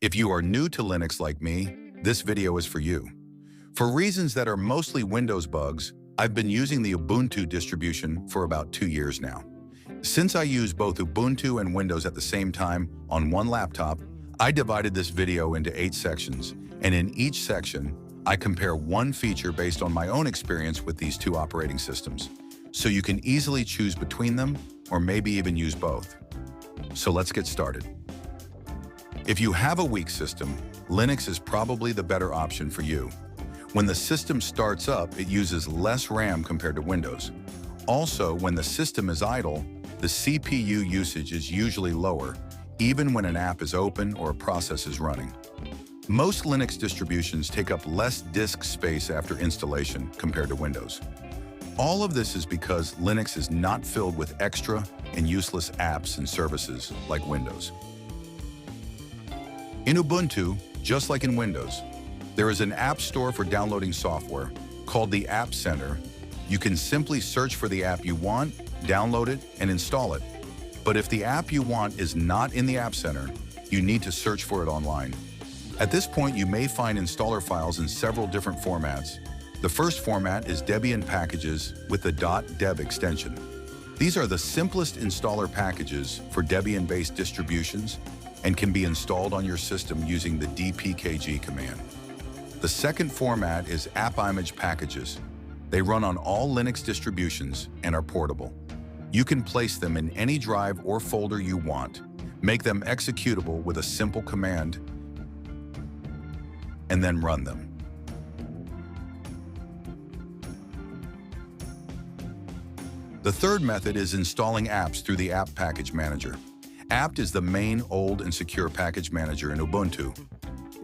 If you are new to Linux like me, this video is for you. For reasons that are mostly Windows bugs, I've been using the Ubuntu distribution for about 2 years now. Since I use both Ubuntu and Windows at the same time on one laptop, I divided this video into 8 sections, and in each section, I compare one feature based on my own experience with these two operating systems, so you can easily choose between them or maybe even use both. So let's get started. If you have a weak system, Linux is probably the better option for you. When the system starts up, it uses less RAM compared to Windows. Also, when the system is idle, the CPU usage is usually lower, even when an app is open or a process is running. Most Linux distributions take up less disk space after installation compared to Windows. All of this is because Linux is not filled with extra and useless apps and services like Windows. In Ubuntu, just like in Windows, there is an app store for downloading software called the App Center. You can simply search for the app you want, download it, and install it. But if the app you want is not in the App Center, you need to search for it online. At this point, you may find installer files in several different formats. The first format is Debian packages with the .deb extension. These are the simplest installer packages for Debian-based distributions and can be installed on your system using the dpkg command. The second format is AppImage packages. They run on all Linux distributions and are portable. You can place them in any drive or folder you want, make them executable with a simple command, and then run them. The third method is installing apps through the App Package Manager. apt is the main, old, and secure package manager in Ubuntu.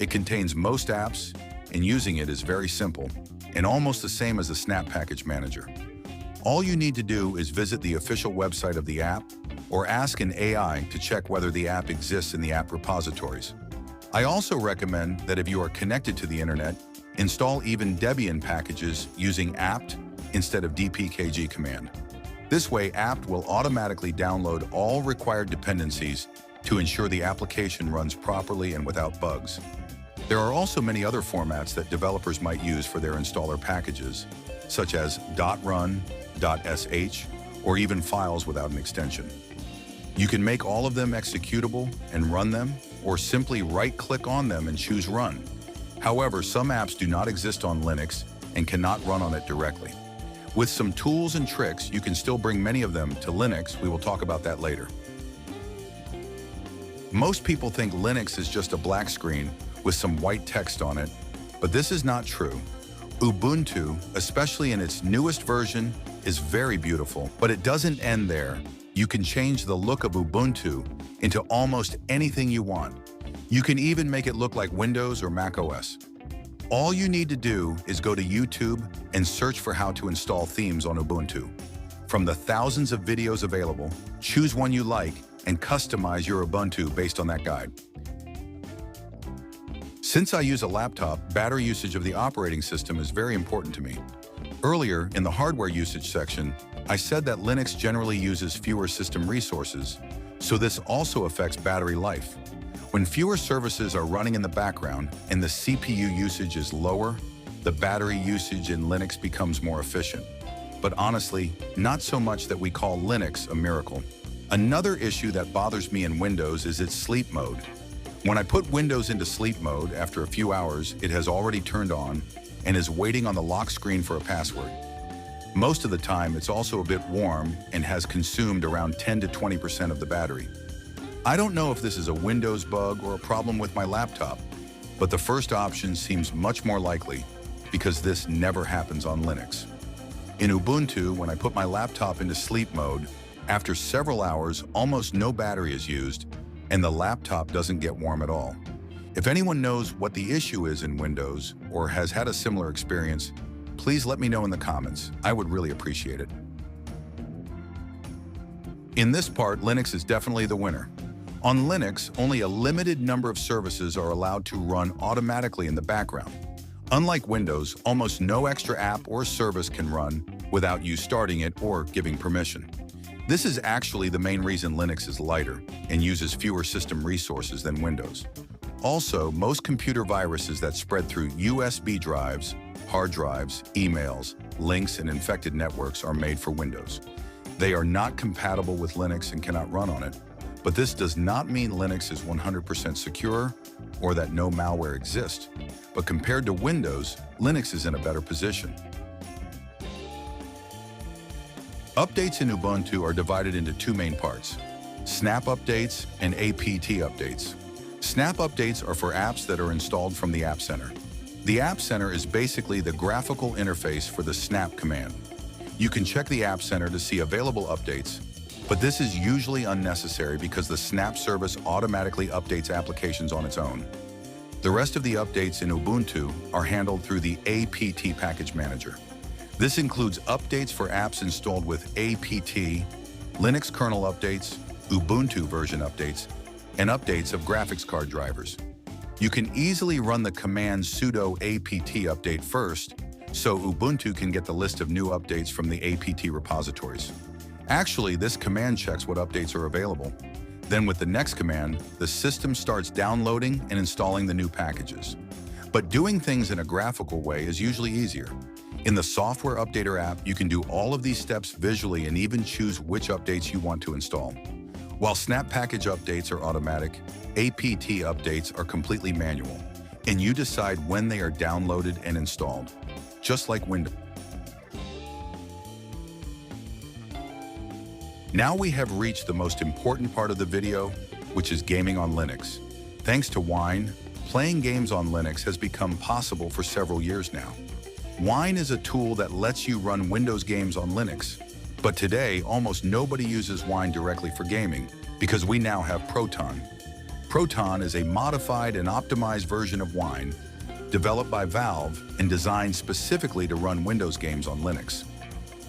It contains most apps, and using it is very simple, and almost the same as a Snap Package Manager. All you need to do is visit the official website of the app, or ask an AI to check whether the app exists in the app repositories. I also recommend that if you are connected to the internet, install even Debian packages using apt instead of dpkg command. This way, apt will automatically download all required dependencies to ensure the application runs properly and without bugs. There are also many other formats that developers might use for their installer packages, such as .run, .sh, or even files without an extension. You can make all of them executable and run them, or simply right-click on them and choose Run. However, some apps do not exist on Linux and cannot run on it directly. With some tools and tricks, you can still bring many of them to Linux. We will talk about that later. Most people think Linux is just a black screen with some white text on it, but this is not true. Ubuntu, especially in its newest version, is very beautiful, but it doesn't end there. You can change the look of Ubuntu into almost anything you want. You can even make it look like Windows or Mac OS. All you need to do is go to YouTube and search for how to install themes on Ubuntu. From the thousands of videos available, choose one you like and customize your Ubuntu based on that guide. Since I use a laptop, battery usage of the operating system is very important to me. Earlier, in the hardware usage section, I said that Linux generally uses fewer system resources, so this also affects battery life. When fewer services are running in the background and the CPU usage is lower, the battery usage in Linux becomes more efficient. But honestly, not so much that we call Linux a miracle. Another issue that bothers me in Windows is its sleep mode. When I put Windows into sleep mode, after a few hours, it has already turned on and is waiting on the lock screen for a password. Most of the time, it's also a bit warm and has consumed around 10 to 20% of the battery. I don't know if this is a Windows bug or a problem with my laptop, but the first option seems much more likely because this never happens on Linux. In Ubuntu, when I put my laptop into sleep mode, after several hours, almost no battery is used, and the laptop doesn't get warm at all. If anyone knows what the issue is in Windows or has had a similar experience, please let me know in the comments. I would really appreciate it. In this part, Linux is definitely the winner. On Linux, only a limited number of services are allowed to run automatically in the background. Unlike Windows, almost no extra app or service can run without you starting it or giving permission. This is actually the main reason Linux is lighter and uses fewer system resources than Windows. Also, most computer viruses that spread through USB drives, hard drives, emails, links, and infected networks are made for Windows. They are not compatible with Linux and cannot run on it, but this does not mean Linux is 100% secure or that no malware exists. But compared to Windows, Linux is in a better position. Updates in Ubuntu are divided into two main parts: Snap updates and APT updates. Snap updates are for apps that are installed from the App Center. The App Center is basically the graphical interface for the Snap command. You can check the App Center to see available updates, but this is usually unnecessary because the Snap service automatically updates applications on its own. The rest of the updates in Ubuntu are handled through the APT package manager. This includes updates for apps installed with APT, Linux kernel updates, Ubuntu version updates, and updates of graphics card drivers. You can easily run the command sudo apt update first, so Ubuntu can get the list of new updates from the APT repositories. Actually, this command checks what updates are available. Then with the next command, the system starts downloading and installing the new packages. But doing things in a graphical way is usually easier. In the Software Updater app, you can do all of these steps visually and even choose which updates you want to install. While Snap package updates are automatic, APT updates are completely manual, and you decide when they are downloaded and installed, just like Windows. Now we have reached the most important part of the video, which is gaming on Linux. Thanks to Wine, playing games on Linux has become possible for several years now. Wine is a tool that lets you run Windows games on Linux. But today, almost nobody uses Wine directly for gaming because we now have Proton. Proton is a modified and optimized version of Wine, developed by Valve and designed specifically to run Windows games on Linux.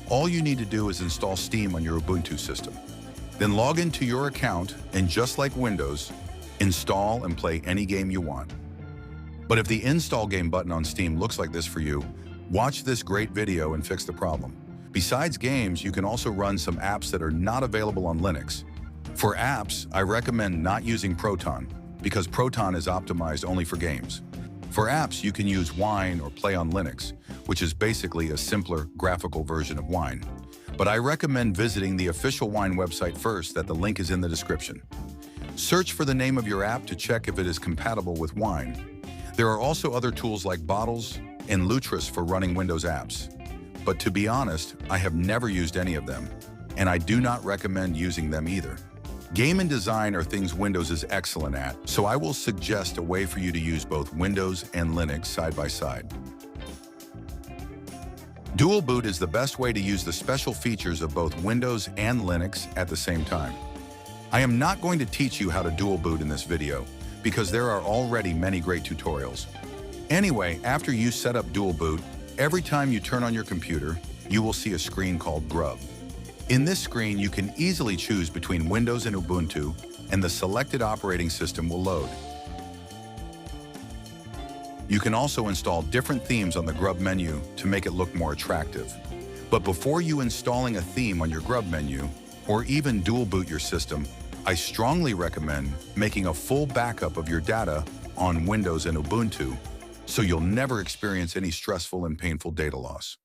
All you need to do is install Steam on your Ubuntu system. Then log into your account and, just like Windows, install and play any game you want. But if the Install Game button on Steam looks like this for you, watch this great video and fix the problem. Besides games, you can also run some apps that are not available on Linux. For apps, I recommend not using Proton, because Proton is optimized only for games. For apps, you can use Wine or Play on Linux, which is basically a simpler graphical version of Wine. But I recommend visiting the official Wine website first, that the link is in the description. Search for the name of your app to check if it is compatible with Wine. There are also other tools like Bottles and Lutris for running Windows apps. But to be honest, I have never used any of them, and I do not recommend using them either. Game and design are things Windows is excellent at, so I will suggest a way for you to use both Windows and Linux side by side. Dual boot is the best way to use the special features of both Windows and Linux at the same time. I am not going to teach you how to dual boot in this video, because there are already many great tutorials. Anyway, after you set up dual boot, every time you turn on your computer, you will see a screen called Grub. In this screen, you can easily choose between Windows and Ubuntu, and the selected operating system will load. You can also install different themes on the Grub menu to make it look more attractive. But before you installing a theme on your Grub menu, or even dual boot your system, I strongly recommend making a full backup of your data on Windows and Ubuntu, so you'll never experience any stressful and painful data loss.